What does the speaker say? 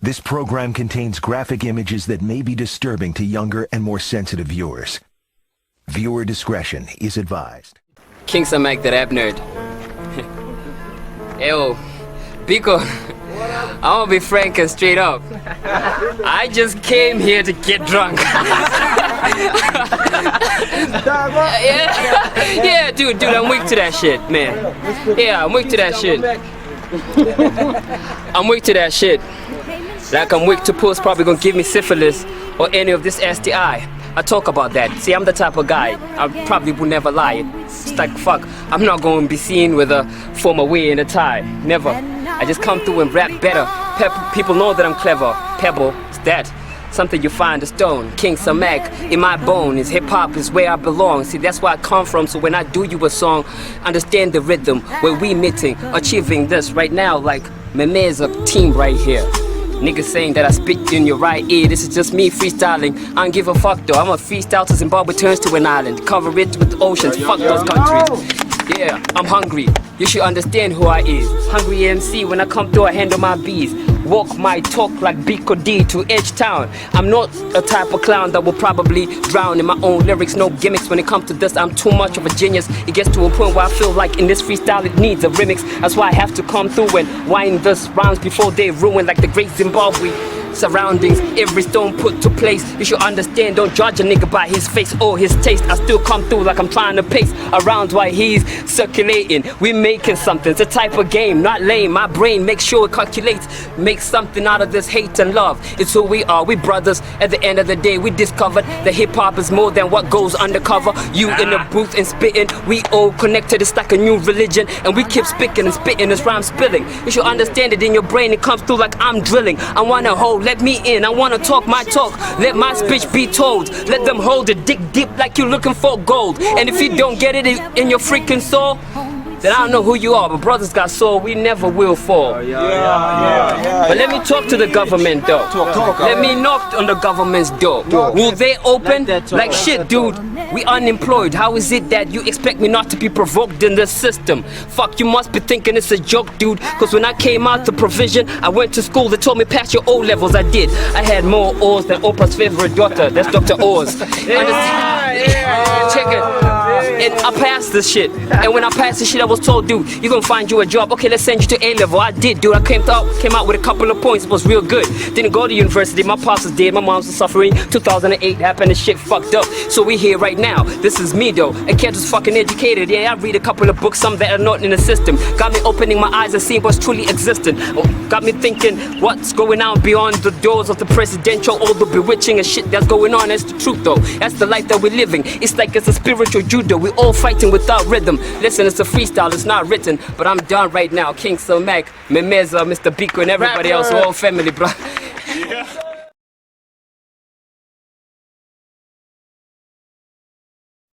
This program contains graphic images that may be disturbing to younger and more sensitive viewers. Viewer discretion is advised. King Samak, the rap nerd. Yo, Biko, I'm gonna be frank and straight up. I just came here to get drunk. yeah, dude, I'm weak to that shit, man. Yeah, I'm weak to that shit. I'm weak to that shit. Like I'm weak to pills, probably gonna give me syphilis or any of this STI. I talk about that. See, I'm the type of guy, I probably would never lie. It's like, fuck, I'm not gonna be seen with a formal way in a tie. Never. I just come through and rap better. People know that I'm clever. Pebble, it's that. Something you find a stone. King Samak, in my bones. Hip-hop is where I belong. See, that's where I come from. So when I do you a song, understand the rhythm. Where we meeting, achieving this right now. Like, Meme's a team right here. Niggas saying that I spit in your right ear. This is just me freestyling. I don't give a fuck though. I'm a freestyle till Zimbabwe turns to an island. Cover it with oceans. Fuck those countries. Yeah, I'm hungry. You should understand who I is. Hungry MC, when I come through I handle my bees. Walk my talk like Biko D to Edge Town. I'm not a type of clown that will probably drown in my own lyrics. No gimmicks. When it comes to this, I'm too much of a genius. It gets to a point where I feel like in this freestyle it needs a remix. That's why I have to come through and wind this rhymes before they ruin like the great Zimbabwe. Surroundings, every stone put to place. You should understand, don't judge a nigga by his face or his taste. I still come through like I'm trying to pace around while he's circulating. We making something, it's a type of game, not lame. My brain makes sure it calculates, makes something out of this hate and love. It's who we are, we brothers. At the end of the day, we discovered that hip-hop is more than what goes undercover. You in the booth and spitting, we all connected, it's like a new religion. And we keep spitting and spitting, this rhyme spilling. You should understand it in your brain, it comes through like I'm drilling. I wanna hold, let me in, I wanna talk my talk. Let my speech be told. Let them hold it, dig deep like you're looking for gold. And if you don't get it in your freaking soul, then I don't know who you are, but brothers got soul, we never will fall. But let me talk to the government though. Let me knock on the government's door. Will they open? Like shit, dude, we unemployed. How is it that you expect me not to be provoked in this system? Fuck, you must be thinking it's a joke, dude. Cause when I came out the provision, I went to school, they told me pass your O-levels, I did. I had more O's than Oprah's favorite daughter, that's Dr. Oz. Check it. And I passed this shit. And when I passed this shit, I was told, dude, you're gonna find you a job. Okay, let's send you to A-level. I did, dude. I came out with a couple of points. It was real good. Didn't go to university. My pops was dead. My mom's was suffering. 2008 happened and shit fucked up. So we here right now. This is me though. A kid was fucking educated. Yeah, I read a couple of books, some that are not in the system. Got me opening my eyes and seeing what's truly existent. Got me thinking what's going on beyond the doors of the presidential, all the bewitching and shit that's going on. That's the truth though. That's the life that we're living. It's like it's a spiritual judo. We all fighting without rhythm. Listen, it's a freestyle, it's not written, but I'm done right now. King Samak, Memeza, Mr. Biko, and everybody else, we're all family, bro.